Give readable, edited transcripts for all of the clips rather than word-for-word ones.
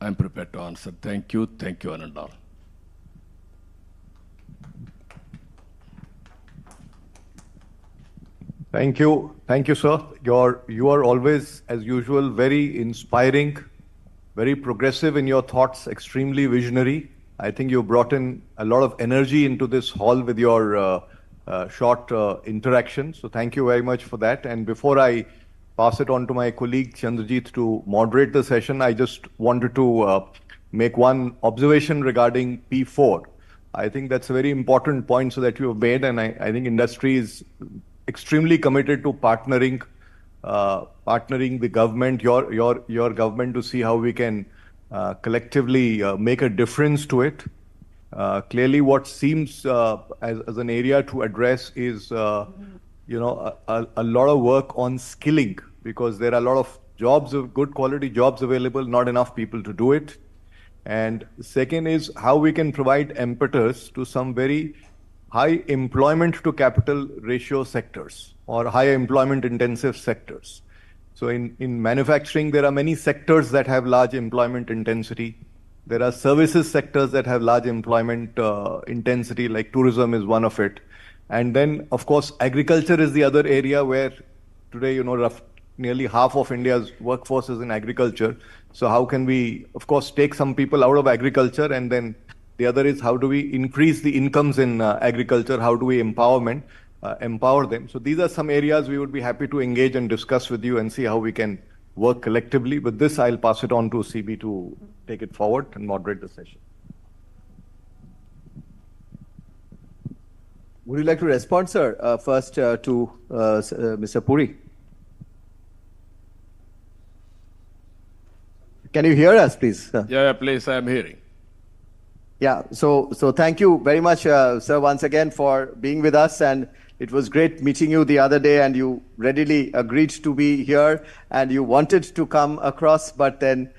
I'm prepared to answer. Thank you, Anandal. Thank you, sir. You are always, as usual, very inspiring, very progressive in your thoughts, extremely visionary. I think you brought in a lot of energy into this hall with your short interaction. So thank you very much for that. And before I pass it on to my colleague Chandrajit to moderate the session, I just wanted to make one observation regarding P4. I think that's a very important point so that you have made, and I think industry is extremely committed to partnering the government, your government, to see how we can collectively make a difference to it. Clearly, what seems as an area to address is a lot of work on skilling, because there are a lot of jobs, of good quality jobs available, not enough people to do it. And second is how we can provide impetus to some very high employment to capital ratio sectors or high employment intensive sectors. So in manufacturing, there are many sectors that have large employment intensity. There are services sectors that have large employment intensity, like tourism is one of it. And then, of course, agriculture is the other area where today, nearly half of India's workforce is in agriculture. So how can we, of course, take some people out of agriculture, and then the other is how do we increase the incomes in agriculture? How do we empower them? So these are some areas we would be happy to engage and discuss with you and see how we can work collectively. With this, I'll pass it on to CB to take it forward and moderate the session. Would you like to respond, sir, first to Mr. Puri? Can you hear us, please? Yeah, please, I am hearing. Yeah, so thank you very much, sir, once again for being with us. And it was great meeting you the other day, and you readily agreed to be here, and you wanted to come across, but then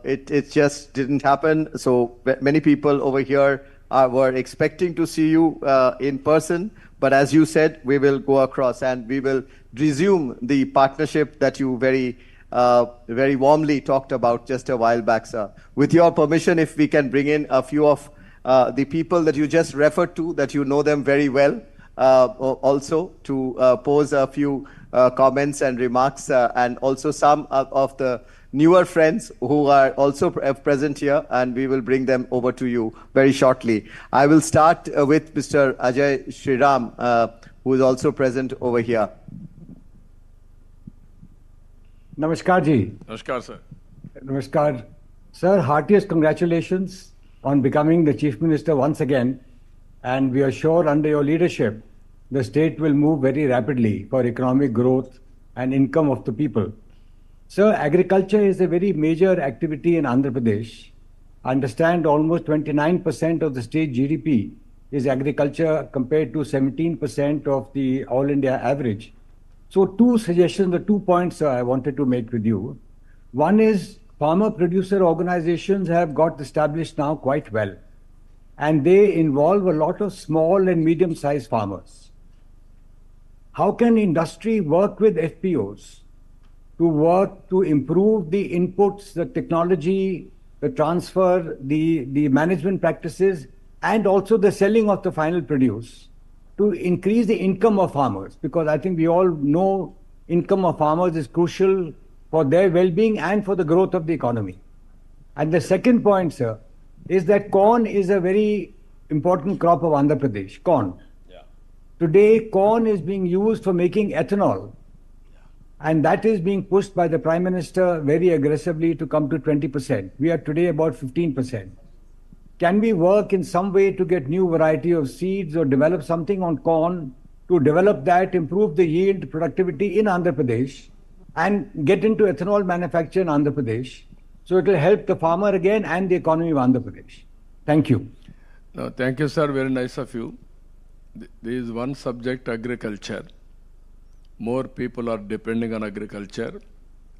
it just didn't happen. So many people over here were expecting to see you in person, but as you said, we will go across and we will resume the partnership that you very warmly talked about just a while back, sir. With your permission, if we can bring in a few of the people that you just referred to, that you know them very well, also to pose a few comments and remarks, and also some of the newer friends who are also present here, and we will bring them over to you very shortly. I will start with Mr. Ajay Shriram, who is also present over here. Namaskar ji. Namaskar, sir. Namaskar. Sir, heartiest congratulations on becoming the Chief Minister once again. And we are sure under your leadership, the state will move very rapidly for economic growth and income of the people. Sir, agriculture is a very major activity in Andhra Pradesh. I understand almost 29% of the state GDP is agriculture compared to 17% of the all India average. So two suggestions, the 2 points I wanted to make with you. One is farmer producer organizations have got established now quite well, and they involve a lot of small and medium-sized farmers. How can industry work with FPOs to improve the inputs, the technology, the transfer, the management practices, and also the selling of the final produce, to increase the income of farmers? Because I think we all know income of farmers is crucial for their well-being and for the growth of the economy. And the second point, sir, is that corn is a very important crop of Andhra Pradesh, corn. Yeah. Today, corn is being used for making ethanol. And that is being pushed by the Prime Minister very aggressively to come to 20%. We are today about 15%. Can we work in some way to get new variety of seeds or develop something on corn to develop that, improve the yield, productivity in Andhra Pradesh, and get into ethanol manufacture in Andhra Pradesh? So it will help the farmer again and the economy of Andhra Pradesh. Thank you. No, thank you, sir. Very nice of you. There is one subject, agriculture. More people are depending on agriculture,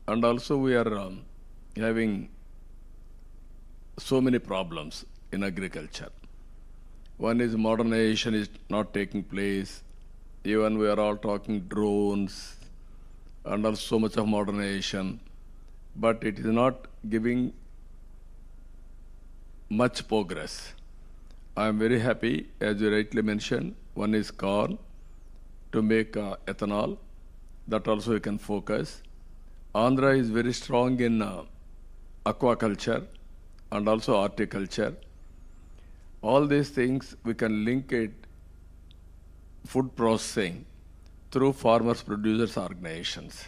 and also we are having so many problems in agriculture. One is modernization is not taking place. Even we are all talking drones and also so much of modernization, but it is not giving much progress. I am very happy, as you rightly mentioned, one is corn to make ethanol. That also you can focus. Andhra is very strong in aquaculture and also horticulture. All these things we can link it food processing through farmers producers organizations.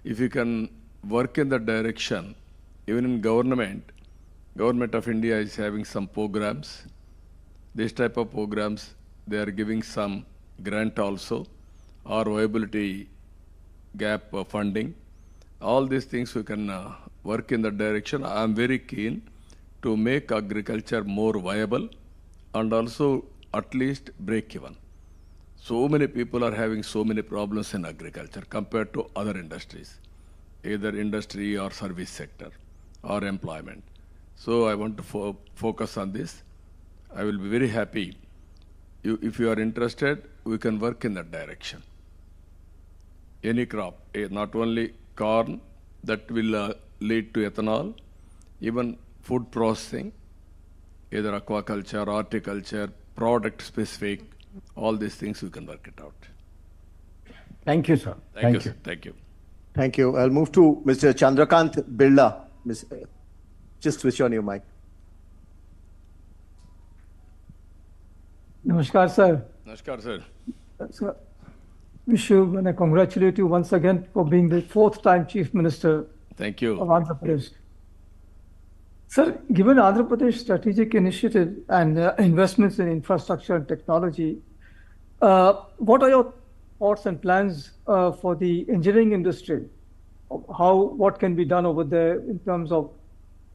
If you can work in that direction, even in government of India is having some programs. This type of programs, they are giving some grant also, or viability gap funding. All these things we can work in that direction. I am very keen to make agriculture more viable and also at least break even. So many people are having so many problems in agriculture compared to other industries, either industry or service sector or employment. So I want to focus on this. I will be very happy. If you are interested, we can work in that direction. Any crop, not only corn, that will lead to ethanol, even food processing, either aquaculture, horticulture, product specific, all these things we can work it out. Thank you, sir. Thank you, sir. Thank you. Thank you. I'll move to Mr. Chandrakant Birla. Just switch on your mic. Namaskar, sir. Namaskar, sir. Sir, wish you and I congratulate you once again for being the fourth time Chief Minister Thank you. of Andhra Pradesh. Sir, given Andhra Pradesh strategic initiative and investments in infrastructure and technology, what are your thoughts and plans for the engineering industry? What can be done over there in terms of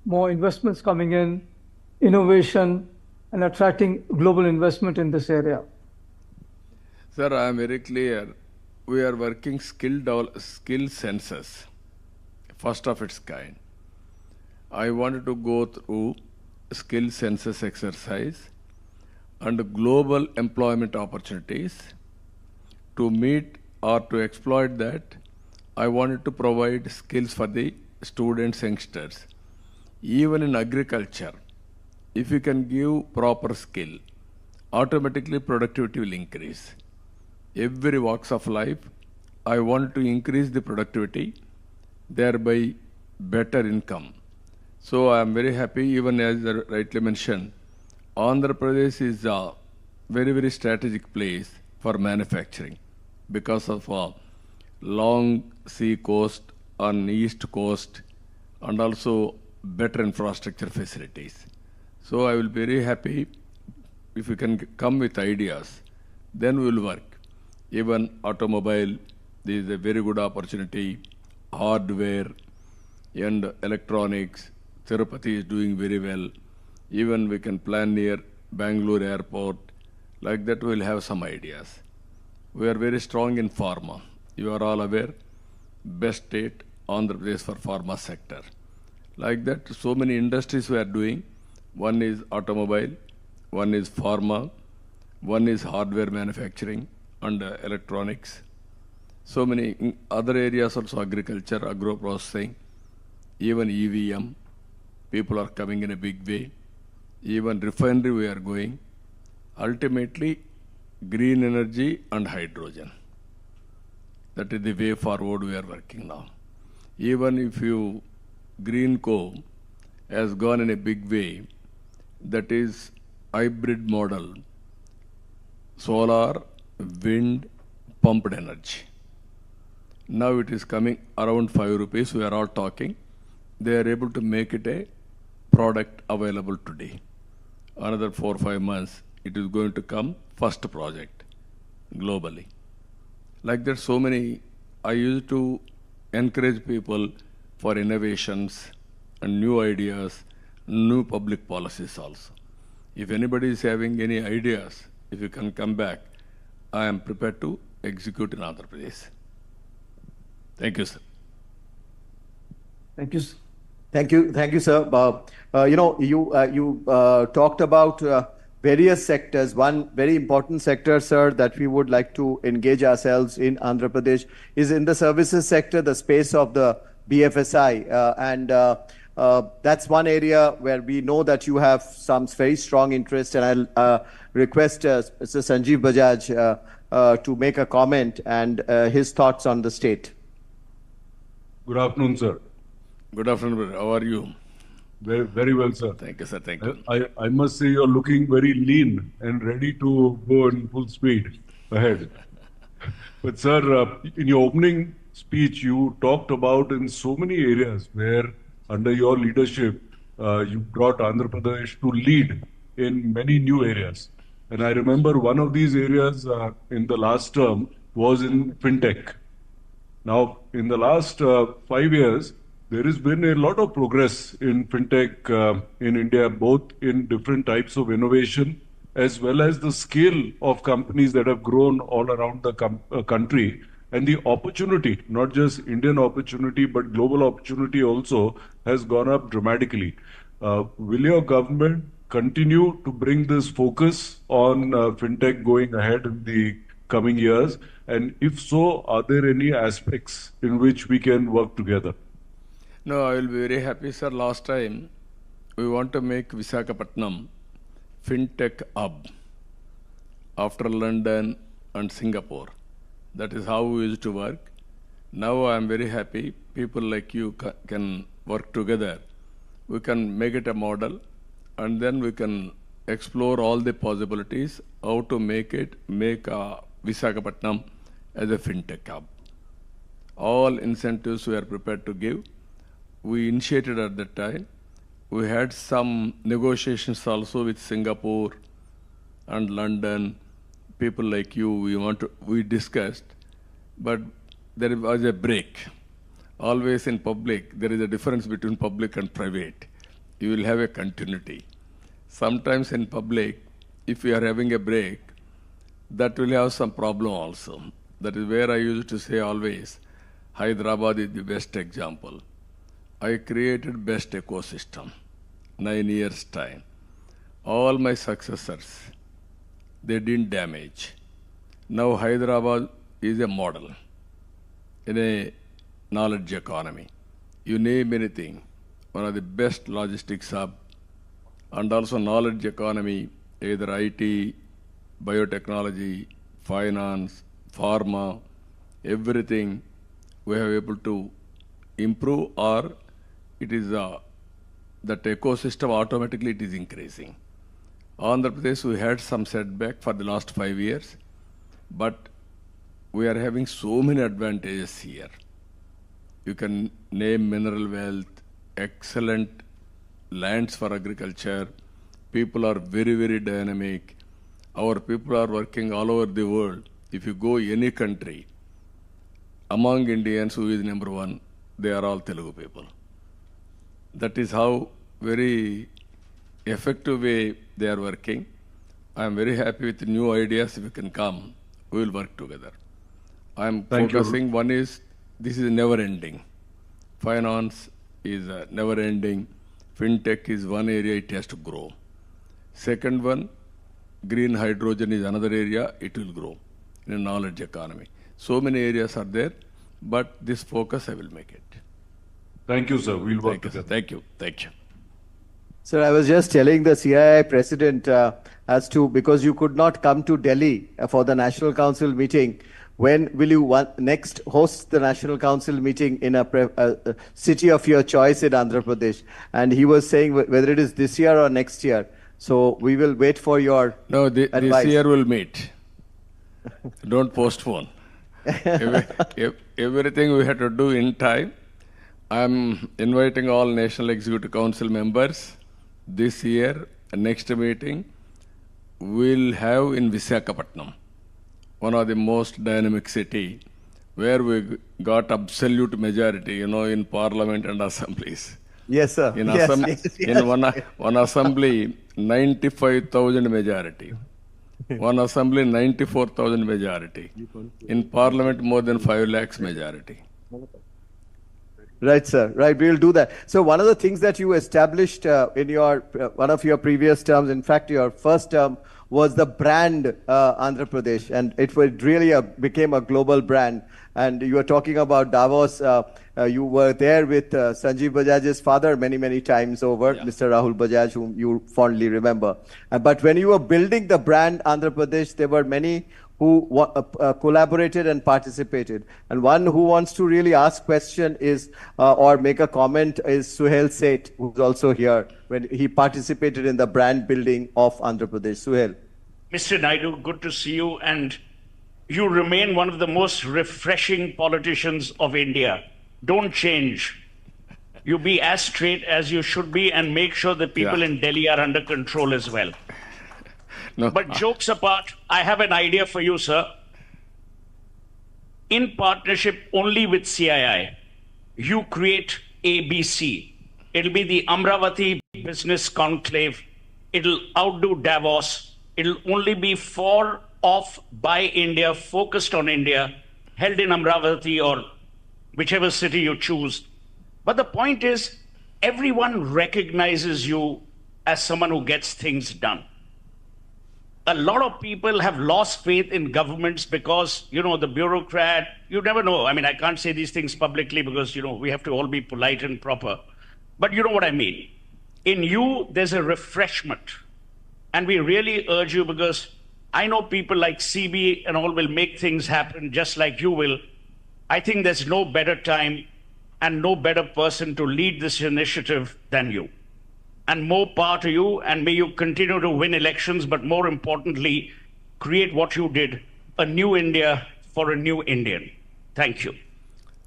more investments coming in, innovation, and attracting global investment in this area? Sir, I am very clear. We are working skill census, first of its kind. I wanted to go through skill census exercise and global employment opportunities. To meet or to exploit that, I wanted to provide skills for the students, youngsters. Even in agriculture, if you can give proper skill, automatically productivity will increase. Every walks of life, I want to increase the productivity, thereby better income. So I am very happy, even as I rightly mentioned, Andhra Pradesh is a very, very strategic place for manufacturing because of a long sea coast on east coast and also better infrastructure facilities. So I will be very happy if you can come with ideas, then we will work. Even automobile, this is a very good opportunity, hardware and electronics, Tirupati is doing very well. Even we can plan near Bangalore airport, like that we will have some ideas. We are very strong in pharma. You are all aware, best state, Andhra Pradesh for pharma sector. Like that, so many industries we are doing. One is automobile, one is pharma, one is hardware manufacturing and electronics. So many other areas also, agriculture, agro-processing, even EVM. People are coming in a big way. Even refinery we are going. Ultimately, green energy and hydrogen. That is the way forward we are working now. Even if you Greenco has gone in a big way, that is hybrid model, solar, wind, pumped energy. Now it is coming around 5 rupees, we are all talking. They are able to make it a product available today. Another 4 or 5 months, it is going to come first project globally. Like that, so many, I used to encourage people for innovations and new ideas, new public policies also. If anybody is having any ideas, if you can come back, I am prepared to execute in Andhra Pradesh. Thank you, sir. Thank you, sir. Thank you, sir. You talked about various sectors. One very important sector, sir, that we would like to engage ourselves in Andhra Pradesh is in the services sector, the space of the BFSI. That's one area where we know that you have some very strong interest, and I'll request Mr. Sanjeev Bajaj to make a comment and his thoughts on the state. Good afternoon, sir. Good afternoon, brother. How are you? Very, very well, sir. Thank you, sir. Thank you. I must say you're looking very lean and ready to go in full speed ahead. But, sir, in your opening speech, you talked about in so many areas where, under your leadership, you brought Andhra Pradesh to lead in many new areas. And I remember one of these areas in the last term was in fintech. Now, in the last 5 years, there has been a lot of progress in fintech in India, both in different types of innovation as well as the scale of companies that have grown all around the country. And the opportunity, not just Indian opportunity, but global opportunity also has gone up dramatically. Will your government continue to bring this focus on fintech going ahead in the coming years? And if so, are there any aspects in which we can work together? No, I will be very happy, sir. Last time, we want to make Visakhapatnam fintech hub after London and Singapore. That is how we used to work. Now I am very happy. People like you can work together. We can make it a model, and then we can explore all the possibilities, how to make Visakhapatnam as a fintech hub. All incentives we are prepared to give. We initiated at that time. We had some negotiations also with Singapore and London. People like you, we discussed, but there was a break. Always in public, there is a difference between public and private. You will have a continuity. Sometimes in public, if you are having a break, that will have some problem also. That is where I used to say always, Hyderabad is the best example. I created best ecosystem, 9 years time. All my successors, they didn't damage. Now Hyderabad is a model in a knowledge economy. You name anything, one of the best logistics hub, and also knowledge economy, either IT, biotechnology, finance, pharma, everything we have able to improve, or it is that ecosystem automatically it is increasing. Andhra Pradesh, we had some setback for the last 5 years, but we are having so many advantages here. You can name mineral wealth, excellent lands for agriculture. People are very, very dynamic. Our people are working all over the world. If you go any country, among Indians, who is number one? They are all Telugu people. That is how very effective way they are working. I am very happy with new ideas. If you can come, we will work together. I am focusing, one is, this is never ending. Finance is never ending. Fintech is one area, it has to grow. Second one, green hydrogen is another area, it will grow in a knowledge economy. So many areas are there, but this focus I will make it. Thank you, sir. We'll work Thank you, sir. together. Thank you. Thank you. Sir, I was just telling the CII president because you could not come to Delhi for the National Council meeting, when will you next host the National Council meeting in a city of your choice in Andhra Pradesh? And he was saying whether it is this year or next year. So we will wait for your advice. This year we'll meet. Don't postpone. Everything we have to do in time. I'm inviting all National Executive Council members this year. Next meeting we'll have in Visakhapatnam, one of the most dynamic city, where we got absolute majority, in parliament and assemblies. Yes, sir. In one assembly, 95,000 majority. One assembly, 94,000 majority. In parliament, more than 5 lakhs majority. Right, sir. Right, we'll do that. So one of the things that you established in your one of your previous terms, in fact, your first term, was the brand Andhra Pradesh, and it really became a global brand. And you were talking about Davos. You were there with Sanjeev Bajaj's father many times over, Mr. Rahul Bajaj, whom you fondly remember. But when you were building the brand Andhra Pradesh, there were many who collaborated and participated. And one who wants to really ask question is, or make a comment is Suhail Seth, who's also here, when he participated in the brand building of Andhra Pradesh. Suhail. Mr. Naidu, good to see you. And you remain one of the most refreshing politicians of India. Don't change. You be as straight as you should be and make sure the people in Delhi are under control as well. No. But jokes apart, I have an idea for you, sir. In partnership only with CII, you create ABC. It'll be the Amravati Business Conclave. It'll outdo Davos. It'll only be for, of, by India, focused on India, held in Amravati or whichever city you choose. But the point is, everyone recognizes you as someone who gets things done. A lot of people have lost faith in governments because, you know, the bureaucrat, you never know. I mean, I can't say these things publicly because, you know, we have to all be polite and proper. But you know what I mean. In you, there's a refreshment. And we really urge you, because I know people like CB and all will make things happen just like you will. I think there's no better time and no better person to lead this initiative than you. And more power to you, and may you continue to win elections, but more importantly, create what you did, a new India for a new Indian. Thank you.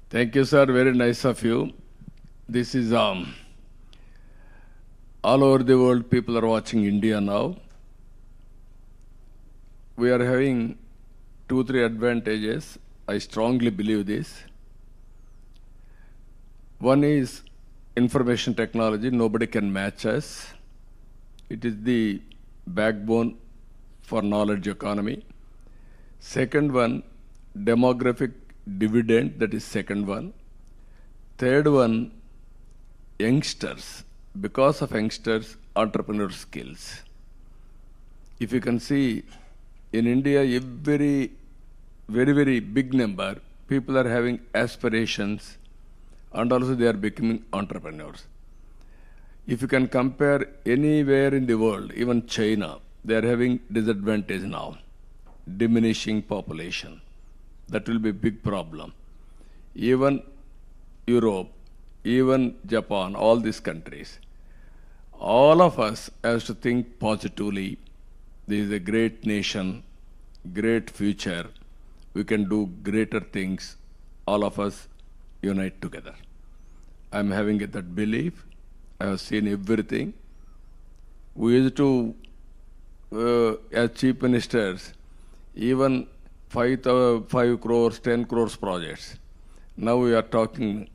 Thank you, sir. Very nice of you. This is all over the world, people are watching India now. We are having 2-3 advantages. I strongly believe this. One is information technology. Nobody can match us. It is the backbone for knowledge economy. Second one, demographic dividend, that is second one. Third one, youngsters. Because of youngsters, entrepreneur skills. If you can see, in India, very big number, people are having aspirations, and also they are becoming entrepreneurs. If you can compare anywhere in the world, even China, they are having disadvantage now, diminishing population. That will be a big problem. Even Europe, even Japan, all these countries, all of us has to think positively. This is a great nation, great future. We can do greater things. All of us unite together. I'm having that belief. I have seen everything. We used to, as chief ministers, even 5 crores, 10 crores projects. Now we are talking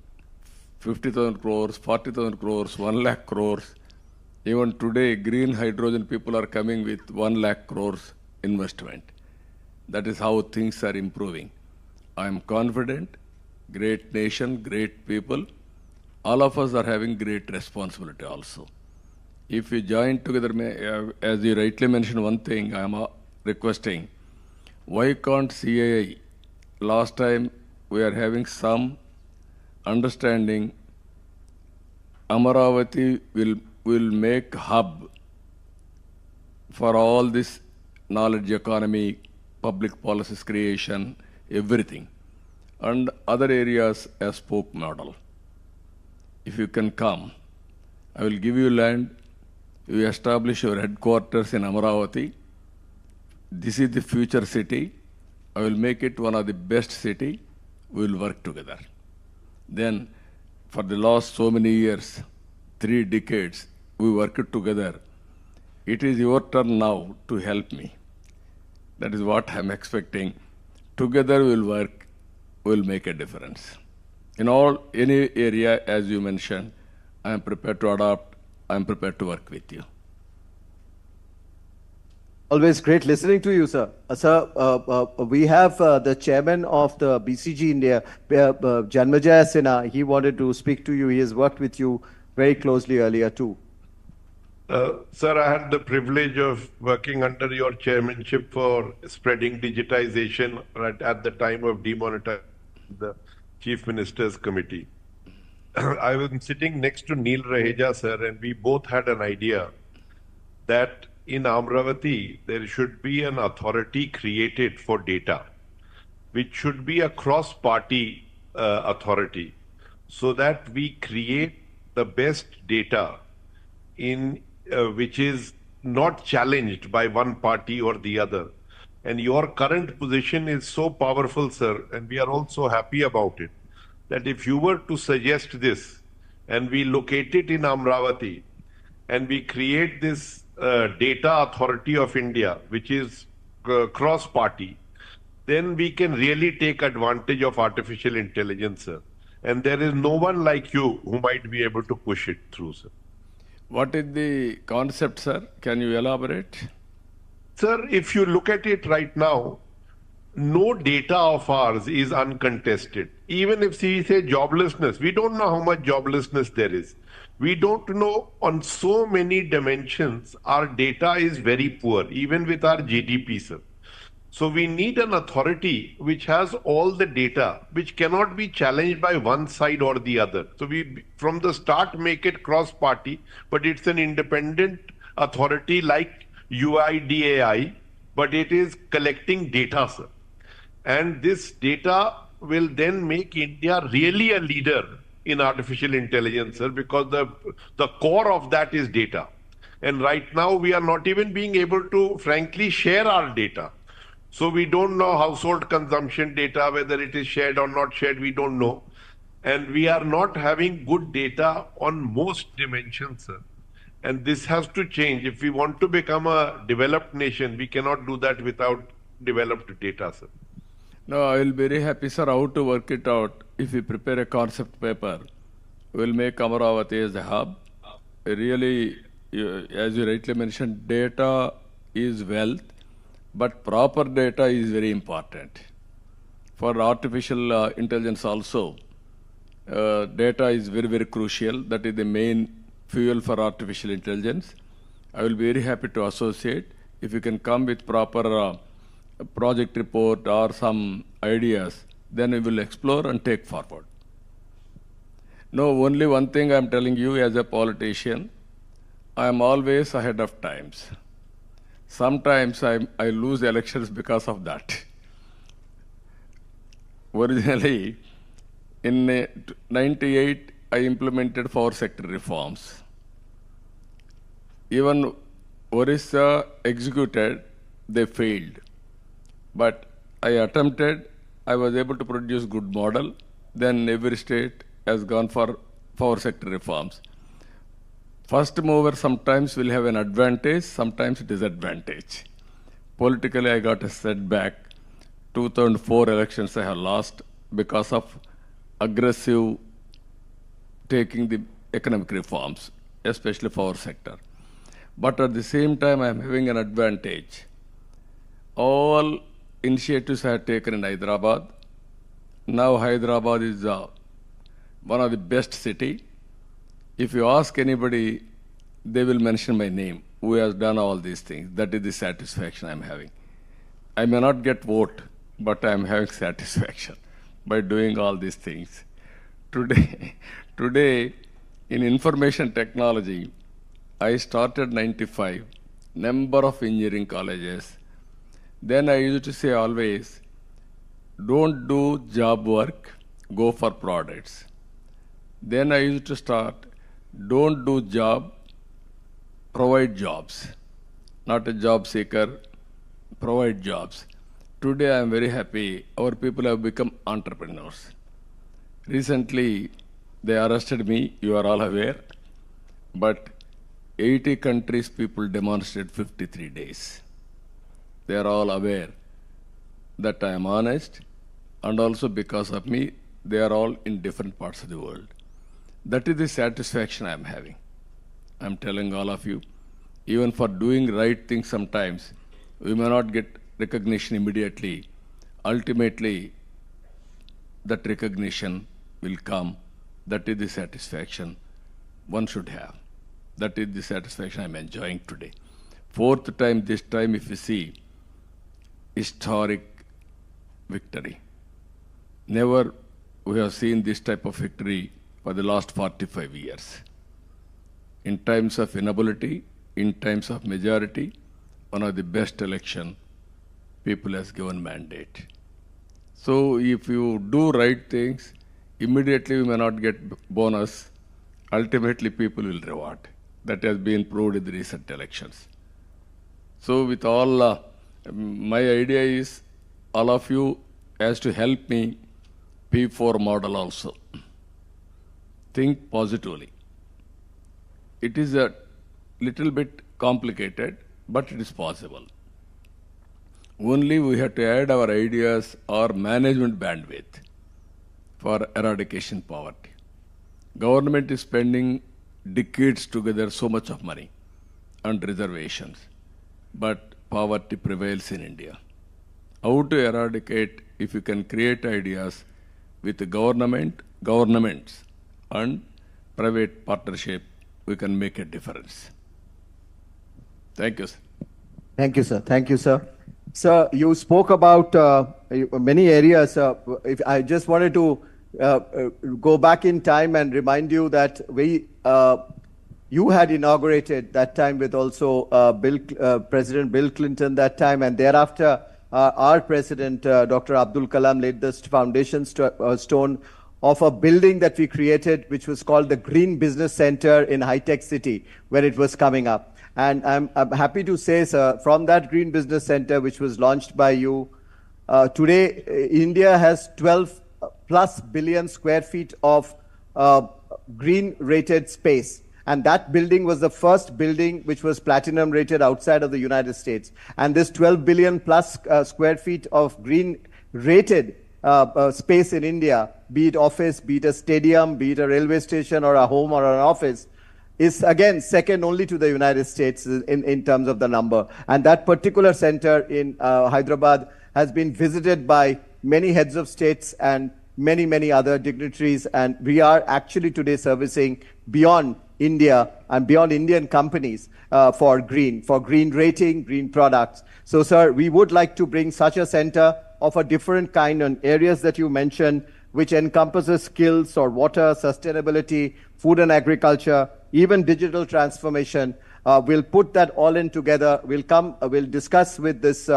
50,000 crores, 40,000 crores, 1 lakh crores. Even today, green hydrogen people are coming with 1 lakh crores investment. That is how things are improving. I am confident, great nation, great people. All of us are having great responsibility also. If we join together, as you rightly mentioned one thing, I am requesting, why can't CII, last time we are having some understanding, Amaravati will make hub for all this knowledge economy, public policies creation, everything, and other areas as spoke model. If you can come, I will give you land, you establish your headquarters in Amaravati. This is the future city. I will make it one of the best city. We will work together. Then, for the last so many years, 3 decades, we worked together. It is your turn now to help me. That is what I'm expecting. Together we'll work, we'll make a difference. In any area, as you mentioned, I'm prepared to adopt, I'm prepared to work with you. Always great listening to you, sir. We have the chairman of the BCG India, Janmejaya Sinha. He wanted to speak to you. He has worked with you very closely earlier too. Sir, I had the privilege of working under your chairmanship for spreading digitization at the time of demonetization, the Chief Minister's Committee. I was sitting next to Neil Raheja, sir, and we both had an idea that in Amravati, there should be an authority created for data, which should be a cross-party authority, so that we create the best data in which is not challenged by one party or the other. And your current position is so powerful, sir, and we are also happy about it, that if you were to suggest this and we locate it in Amravati and we create this Data Authority of India, which is cross-party, then we can really take advantage of artificial intelligence, sir. And there is no one like you who might be able to push it through, sir. What is the concept, sir? Can you elaborate? Sir, if you look at it right now, no data of ours is uncontested. Even if we say joblessness, we don't know how much joblessness there is. We don't know on so many dimensions, our data is very poor, even with our GDP, sir. So we need an authority which has all the data, which cannot be challenged by one side or the other. So we, from the start, make it cross-party, but it's an independent authority like UIDAI, but it is collecting data, sir. And this data will then make India really a leader in artificial intelligence, sir, because the core of that is data. And right now we are not even being able to, frankly, share our data. So we don't know household consumption data, whether it is shared or not shared, we don't know. And we are not having good data on most dimensions, sir. And this has to change. If we want to become a developed nation, we cannot do that without developed data, sir. No, I will be very happy, sir, how to work it out. If we prepare a concept paper, we will make Amaravati as a hub. Really, as you rightly mentioned, data is wealth, but proper data is very important. For artificial intelligence also, data is very, very crucial. That is the main fuel for artificial intelligence. I will be very happy to associate. If you can come with proper project report or some ideas, then we will explore and take forward. No, only one thing I am telling you as a politician, I am always ahead of times. Sometimes I lose elections because of that. Originally, in 98, I implemented 4 sector reforms. Even Orissa executed, they failed. But I attempted, I was able to produce good model. Then every state has gone for 4 sector reforms. First mover sometimes will have an advantage, sometimes disadvantage. Politically, I got a setback. 2004 elections I have lost because of aggressive taking the economic reforms, especially for our sector. But at the same time, I am having an advantage. All initiatives I have taken in Hyderabad. Now Hyderabad is one of the best city. If you ask anybody, they will mention my name, who has done all these things. That is the satisfaction I am having. I may not get vote, but I am having satisfaction by doing all these things. Today, in information technology, I started 95, number of engineering colleges. Then I used to say always, don't do job work, go for products. Then I used to start, don't do job, provide jobs. Not a job seeker, provide jobs. Today I am very happy, our people have become entrepreneurs. Recently, they arrested me, you are all aware, but 80 countries people demonstrated 53 days. They are all aware that I am honest, and also because of me, they are all in different parts of the world. That is the satisfaction I am having. I am telling all of you, even for doing right things sometimes, We may not get recognition immediately. Ultimately, that recognition will come. That is the satisfaction one should have. That is the satisfaction I'm enjoying today. Fourth time, this time, if you see, historic victory. Never we have seen this type of victory for the last 45 years. In times of inability, in times of majority, one of the best election, people has given mandate. So if you do right things, immediately you may not get bonus. Ultimately, people will reward. That has been proved in the recent elections. So with all, my idea is all of you has to help me P4 model also. Think positively. It is a little bit complicated, but it is possible. Only we have to add our ideas or management bandwidth for eradication poverty. Government is spending decades together so much of money on reservations, but poverty prevails in India. How to eradicate if you can create ideas with the governments and private partnership, we can make a difference. Thank you, sir. Thank you, sir. Thank you, sir. Sir, you spoke about many areas. If I just wanted to go back in time and remind you that you had inaugurated that time with also President Bill Clinton that time, and thereafter our President Dr. Abdul Kalam laid the foundation stone of a building that we created, which was called the Green Business Center in High Tech City, where it was coming up. And I'm happy to say, sir, from that Green Business Center, which was launched by you, today India has 12 plus billion square feet of green rated space. And that building was the first building which was platinum rated outside of the United States. And this 12 billion plus square feet of green rated space in India, be it office, be it a stadium, be it a railway station or a home or an office, is again second only to the United States in terms of the number. And that particular center in Hyderabad has been visited by many heads of states and many other dignitaries. And we are actually today servicing beyond India and beyond Indian companies for green rating, green products. So, sir, we would like to bring such a center of a different kind on areas that you mentioned, which encompasses skills or water, sustainability, food and agriculture, even digital transformation. We'll put that all in together. We'll discuss with this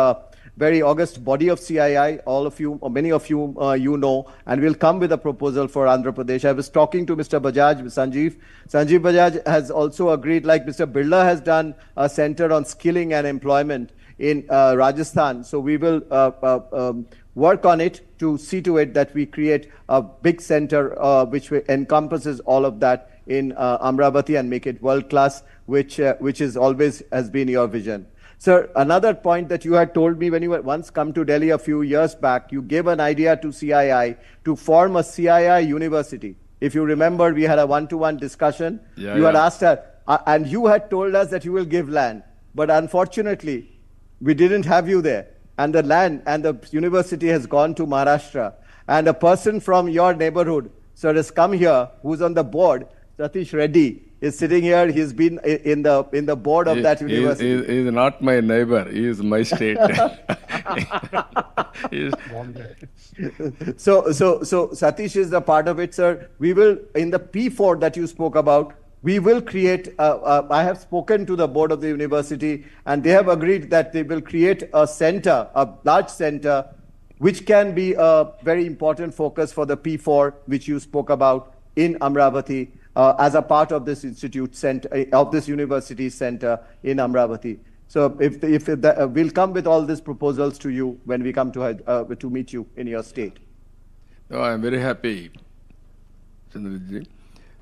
very august body of CII, all of you, or many of you, you know, and we'll come with a proposal for Andhra Pradesh. I was talking to Mr. Bajaj, Sanjeev. Sanjeev Bajaj has also agreed, like Mr. Birla has done a center on skilling and employment in Rajasthan. So we will work on it to see to it that we create a big center which encompasses all of that in Amravati and make it world class, which is always has been your vision. Sir, another point that you had told me when you had once come to Delhi a few years back, you gave an idea to CII to form a CII university. If you remember, we had a one-to-one discussion. You had asked her, and you had told us that you will give land. But unfortunately, we didn't have you there. And the land and the university has gone to Maharashtra. And a person from your neighborhood, sir, has come here, who's on the board, Satish Reddy, is sitting here. He's been in the board of that university. He is not my neighbor. He is my state. So Satish is a part of it, sir. We will, in the P4 that you spoke about, we will create, I have spoken to the board of the university, and they have agreed that they will create a center, a large center, which can be a very important focus for the P4, which you spoke about in Amravati, as a part of this institute center, of this university center in Amravati. So we'll come with all these proposals to you when we come to meet you in your state. Oh, I'm very happy, Chandraji.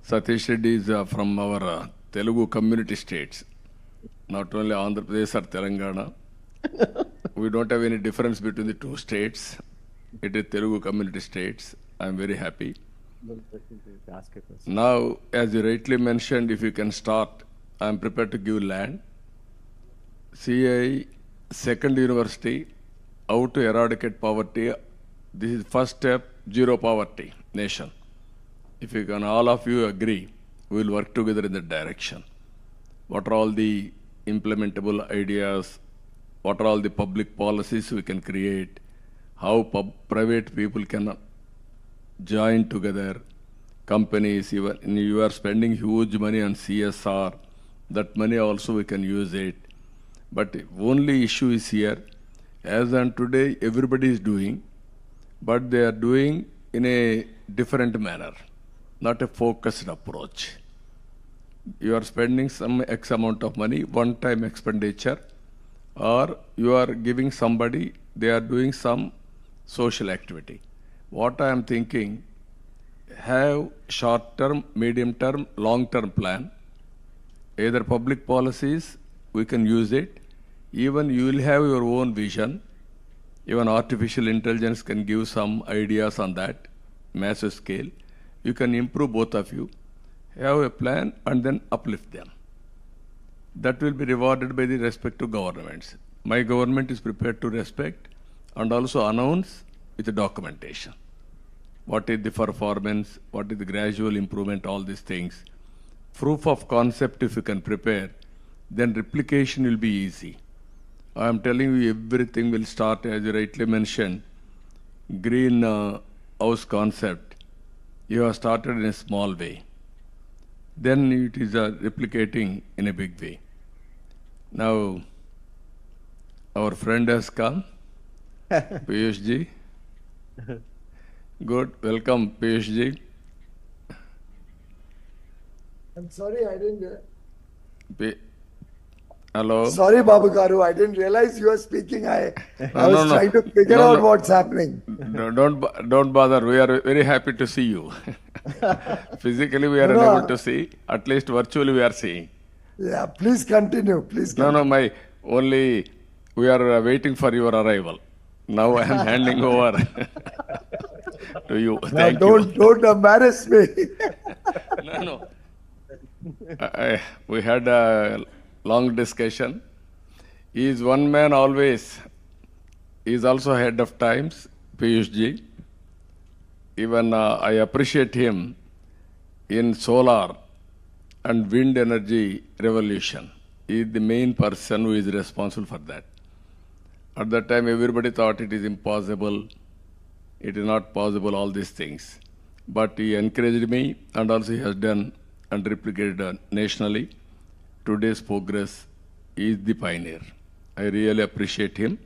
Satish Reddy is from our Telugu community states, not only Andhra Pradesh or Telangana. We don't have any difference between the two states. It is Telugu community states. I'm very happy. Now, as you rightly mentioned, if you can start, I'm prepared to give land. CII second university, how to eradicate poverty. This is first step, zero poverty nation. If you can, all of you agree, we will work together in that direction. What are all the implementable ideas? What are all the public policies we can create? How private people can join together? Companies, even you are spending huge money on CSR. That money also we can use it. But only issue is here, as on today, everybody is doing, but they are doing in a different manner, not a focused approach. You are spending some X amount of money, one-time expenditure, or you are giving somebody, they are doing some social activity. What I am thinking, have short-term, medium-term, long-term plan, either public policies, we can use it. Even you will have your own vision. Even artificial intelligence can give some ideas on that, massive scale. You can improve both of you. Have a plan and then uplift them. That will be rewarded by the respective governments. My government is prepared to respect and also announce with the documentation. What is the performance, what is the gradual improvement, all these things. Proof of concept if you can prepare, then replication will be easy. I am telling you, everything will start, as you rightly mentioned, green house concept. You have started in a small way. Then it is replicating in a big way. Now, our friend has come, Piyush ji. Good, welcome Piyush ji. I'm sorry, I didn't. Hello. Sorry, Babu Garu, I didn't realize you were speaking. I was no. trying to figure out what's happening. Don't bother. We are very happy to see you. Physically, we are unable to see. At least virtually, we are seeing. Yeah, please continue. Please continue. No. We are waiting for your arrival. Now I am handing over to you. Thank you. Don't embarrass me. No. We had a long discussion. He is one man always. He is also ahead of times, Piyush ji. Even I appreciate him in solar and wind energy revolution. He is the main person who is responsible for that. At that time, everybody thought it is impossible. It is not possible, all these things. But he encouraged me, and also he has done and replicated nationally. Today's progress, he is the pioneer. I really appreciate him.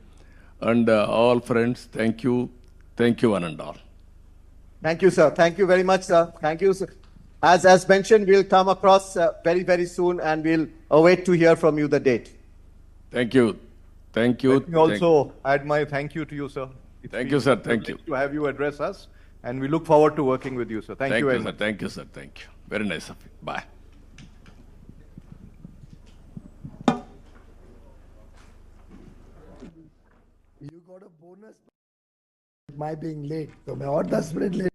And all friends, thank you. Thank you, one and all. Thank you, sir. Thank you very much, sir. Thank you, sir. As mentioned, we'll come across very, very soon, and we'll await to hear from you the date. Thank you. Thank you. Let me also add my thank you to you, sir. Thank you, sir. Thank you. To have you address us, and we look forward to working with you, sir. Thank you very much. Thank you, sir. Thank you. Very nice of you. Bye. You got a bonus. My being late. So मैं और 10 minute late.